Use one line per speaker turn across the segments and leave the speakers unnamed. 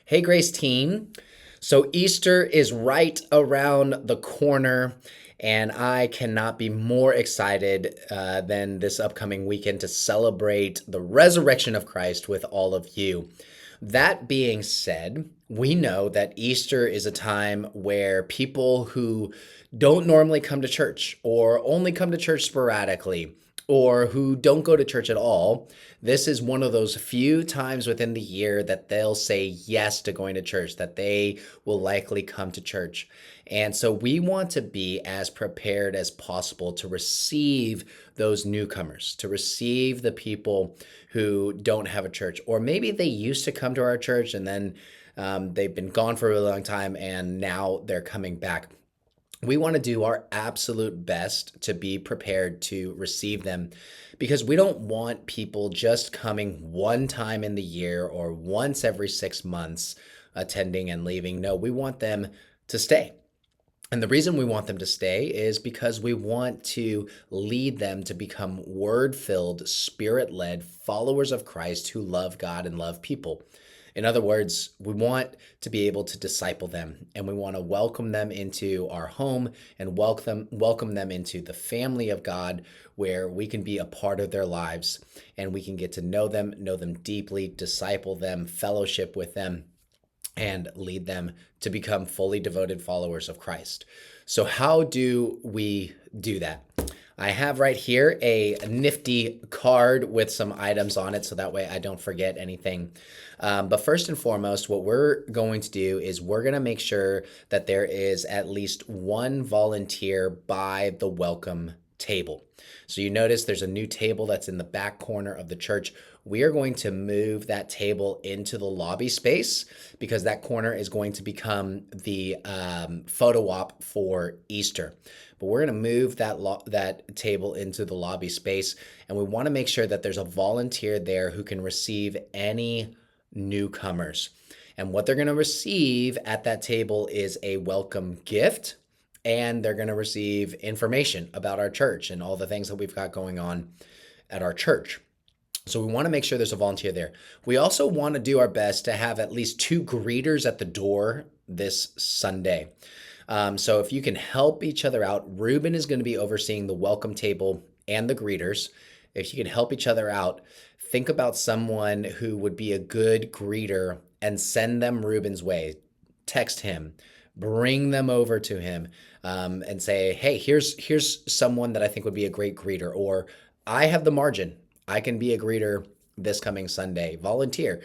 Hey, Grace team. So, Easter is right around the corner, and I cannot be more excited than this upcoming weekend to celebrate the resurrection of Christ with all of you. That being said, we know that Easter is a time where people who don't normally come to church or only come to church sporadically or who don't go to church at all, this is one of those few times within the year that they'll say yes to going to church, that they will likely come to church. And so we want to be as prepared as possible to receive those newcomers, to receive the people who don't have a church, or maybe they used to come to our church and then they've been gone for a really long time and now they're coming back. We want to do our absolute best to be prepared to receive them because we don't want people just coming one time in the year or once every 6 months attending and leaving. No, we want them to stay. And the reason we want them to stay is because we want to lead them to become word filled, spirit led followers of Christ who love God and love people. In other words, we want to be able to disciple them and we want to welcome them into our home and welcome them into the family of God where we can be a part of their lives and we can get to know them deeply, disciple them, fellowship with them, and lead them to become fully devoted followers of Christ. So how do we do that? I have right here a nifty card with some items on it so that way I don't forget anything. But first and foremost, what we're going to do is we're going to make sure that there is at least one volunteer by the welcome table. So you notice there's a new table that's in the back corner of the church. We are going to move that table into the lobby space because that corner is going to become the photo op for Easter. But we're going to move that table into the lobby space, and we want to make sure that there's a volunteer there who can receive any newcomers. And what they're going to receive at that table is a welcome gift, and they're going to receive information about our church and all the things that we've got going on at our church. So we want to make sure there's a volunteer there. We also want to do our best to have at least 2 greeters at the door this Sunday. So if you can help each other out, Ruben is going to be overseeing the welcome table and the greeters. If you can help each other out, think about someone who would be a good greeter and send them Ruben's way. Text him, bring them over to him, and say, hey, here's someone that I think would be a great greeter, or I have the margin. I can be a greeter this coming Sunday. Volunteer.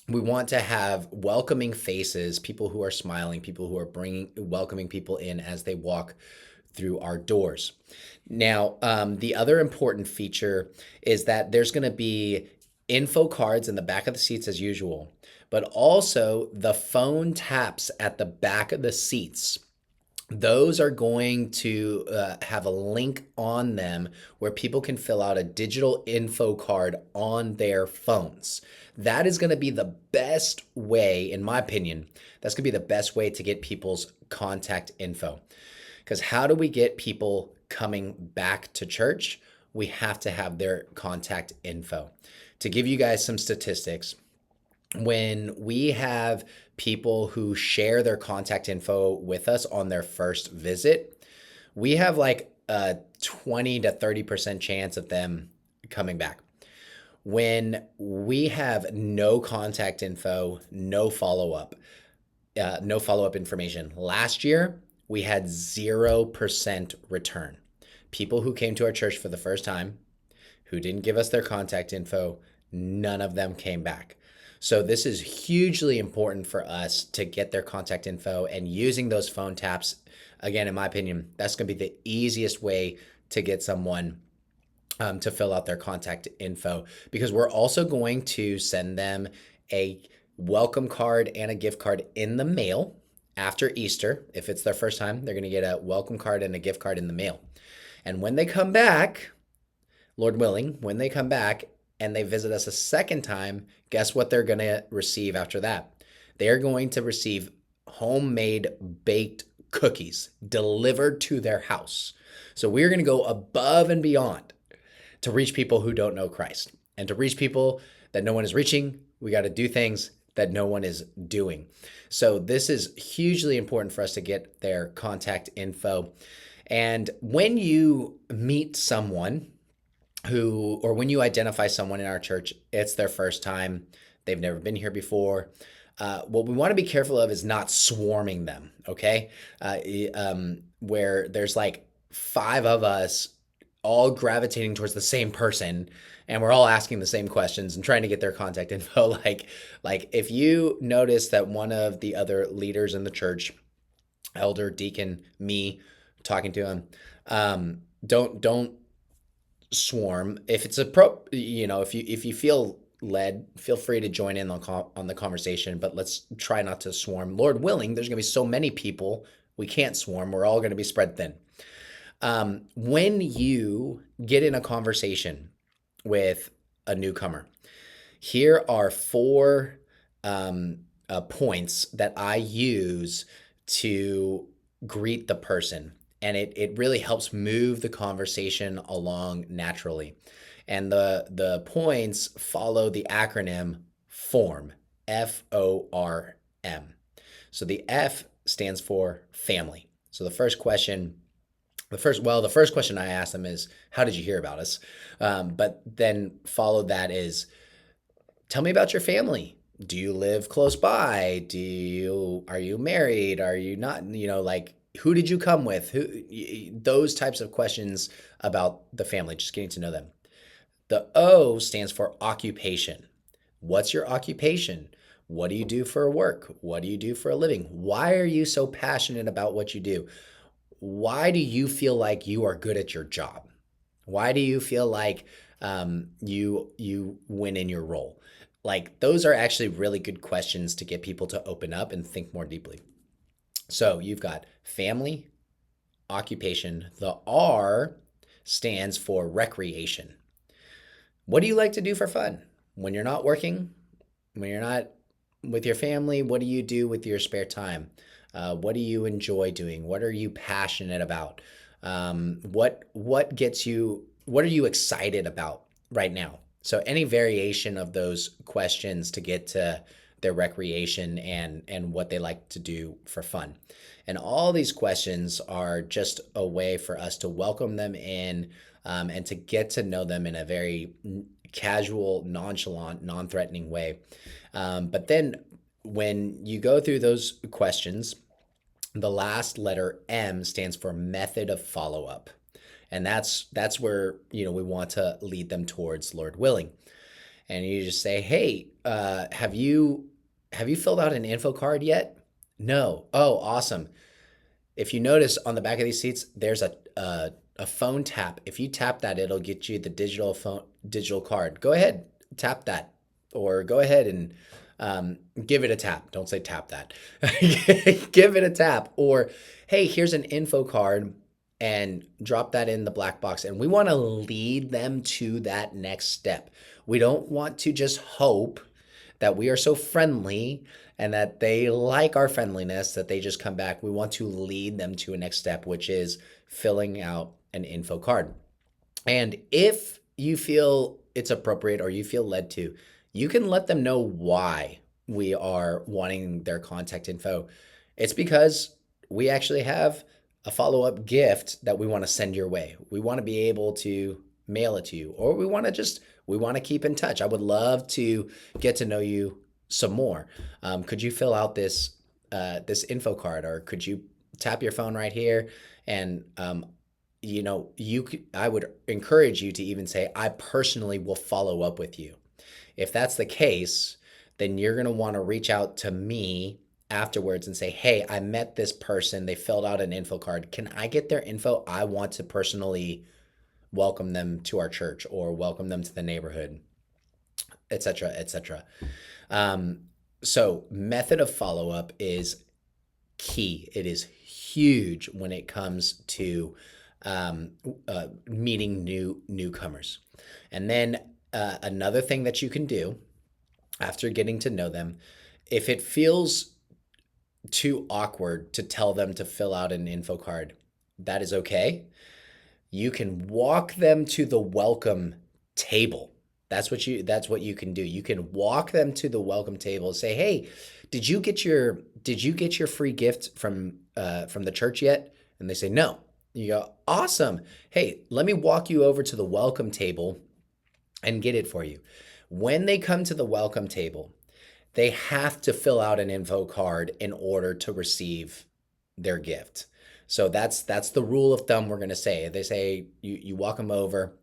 We want to have welcoming faces, people who are smiling, people who are welcoming people in as they walk through our doors. Now, the other important feature is that there's going to be info cards in the back of the seats as usual, but also the phone taps at the back of the seats. Those are going to have a link on them where people can fill out a digital info card on their phones. That is going to be the best way, in my opinion, that's going to be the best way to get people's contact info. Because how do we get people coming back to church? We have to have their contact info. To give you guys some statistics, when we have people who share their contact info with us on their first visit, we have like a 20 to 30% chance of them coming back. When we have no contact info, no follow-up information. Last year, we had 0% return. People who came to our church for the first time, who didn't give us their contact info, none of them came back. So this is hugely important for us to get their contact info, and using those phone taps, again, in my opinion, that's going to be the easiest way to get someone to fill out their contact info, because we're also going to send them a welcome card and a gift card in the mail after Easter. If it's their first time, they're going to get a welcome card and a gift card in the mail. And when they come back, Lord willing, when they come back and they visit us a second time, guess what they're going to receive after that? They're going to receive homemade baked cookies delivered to their house. So we're going to go above and beyond to reach people who don't know Christ. And to reach people that no one is reaching, we got to do things that no one is doing. So this is hugely important for us to get their contact info. And when you meet someone or when you identify someone in our church, it's their first time, they've never been here before. What we want to be careful of is not swarming them, okay? Where there's like five of us all gravitating towards the same person and we're all asking the same questions and trying to get their contact info. Like if you notice that one of the other leaders in the church, elder, deacon, me, talking to him, don't swarm. If it's if you feel led, feel free to join in on the conversation, but let's try not to swarm. Lord willing, there's going to be so many people, we can't swarm. We're all going to be spread thin. When you get in a conversation with a newcomer, here are four points that I use to greet the person. And it really helps move the conversation along naturally. And the points follow the acronym FORM, FORM. So the F stands for family. So the first question I asked them is, how did you hear about us? But then followed that is, tell me about your family. Do you live close by? Are you married? Are you not? Who did you come with? Those types of questions about the family, just getting to know them. The O stands for occupation. What's your occupation? What do you do for work? What do you do for a living? Why are you so passionate about what you do? Why do you feel like you are good at your job? Why do you feel like you win in your role? Like those are actually really good questions to get people to open up and think more deeply. So you've got family, occupation. The R stands for recreation. What do you like to do for fun? When you're not working, when you're not with your family, what do you do with your spare time? What do you enjoy doing? What are you passionate about? What gets you, what are you excited about right now? So any variation of those questions to get to their recreation and what they like to do for fun. And all these questions are just a way for us to welcome them in and to get to know them in a very casual, nonchalant, non-threatening way. But then when you go through those questions, the last letter M stands for method of follow-up. And that's where, we want to lead them towards Lord willing. And you just say, hey, have you filled out an info card yet? No. Oh, awesome. If you notice on the back of these seats, there's a phone tap. If you tap that, it'll get you the digital card. Go ahead, tap that, or go ahead and give it a tap. Don't say tap that. Give it a tap. Or, hey, here's an info card, and drop that in the black box. And we want to lead them to that next step. We don't want to just hope that we are so friendly and that they like our friendliness that they just come back. We want to lead them to a next step, which is filling out an info card. And if you feel it's appropriate or you feel led to, you can let them know why we are wanting their contact info. It's because we actually have a follow-up gift that we want to send your way. We want to be able to mail it to you, or we want to keep in touch. I would love to get to know you some more. Could you fill out this info card, or could you tap your phone right here? And I would encourage you to even say, I personally will follow up with you. If that's the case, then you're going to want to reach out to me afterwards and say, hey, I met this person. They filled out an info card. Can I get their info? I want to personally welcome them to our church or welcome them to the neighborhood, etc., etc. So method of follow-up is key. It is huge when it comes to meeting newcomers. And then another thing that you can do after getting to know them, if it feels too awkward to tell them to fill out an info card, that is okay. You can walk them to the welcome table. That's what you can do. You can walk them to the welcome table and say, "Hey, did you get your free gift from the church yet?" And they say, "No." You go, "Awesome. Hey, let me walk you over to the welcome table and get it for you." When they come to the welcome table, they have to fill out an info card in order to receive their gift. So that's the rule of thumb we're going to say. They say you walk them over,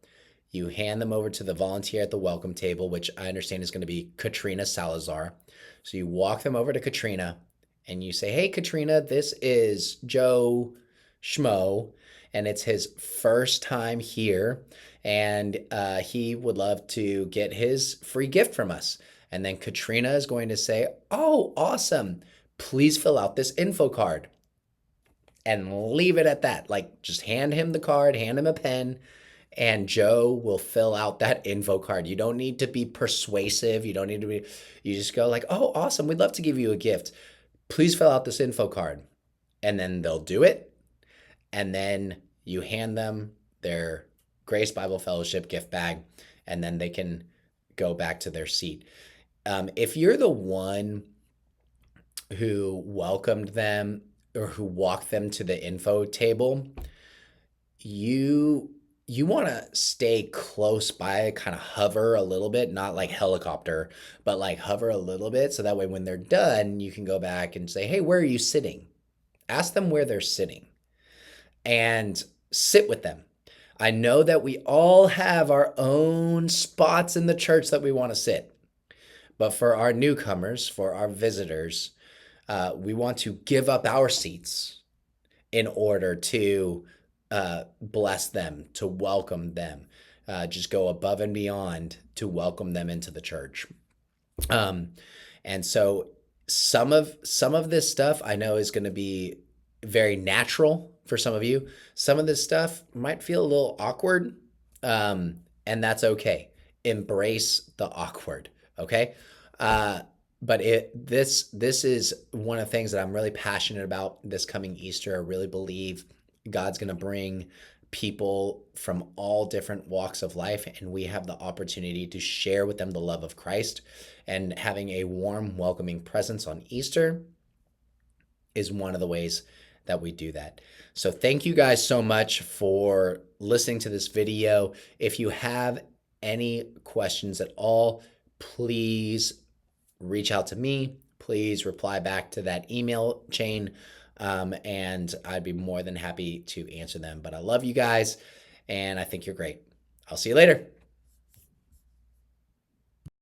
you hand them over to the volunteer at the welcome table, which I understand is going to be Katrina Salazar. So you walk them over to Katrina and you say, "Hey, Katrina, this is Joe Schmo, and it's his first time here, and he would love to get his free gift from us." And then Katrina is going to say, "Oh, awesome. Please fill out this info card," and leave it at that. Like, just hand him the card, hand him a pen, and Joe will fill out that info card. You don't need to be persuasive. You don't need to be, you just go like, "Oh, awesome. We'd love to give you a gift. Please fill out this info card." And then they'll do it. And then you hand them their Grace Bible Fellowship gift bag, and then they can go back to their seat. If you're the one who welcomed them or who walked them to the info table, you you want to stay close by, kind of hover a little bit, not like helicopter, but like hover a little bit so that way when they're done, you can go back and say, "Hey, where are you sitting?" Ask them where they're sitting and sit with them. I know that we all have our own spots in the church that we want to sit, but for our newcomers, for our visitors, we want to give up our seats in order to bless them, to welcome them, just go above and beyond to welcome them into the church. Um, and so some of this stuff I know is going to be very natural for some of you. Some of this stuff might feel a little awkward, and that's okay. Embrace the awkward, okay? Uh, but this is one of the things that I'm really passionate about this coming Easter. I really believe God's going to bring people from all different walks of life, and we have the opportunity to share with them the love of Christ. And having a warm, welcoming presence on Easter is one of the ways that we do that. So thank you guys so much for listening to this video. If you have any questions at all, please reach out to me. Please reply back to that email chain, and I'd be more than happy to answer them. But I love you guys, and I think you're great. I'll see you later.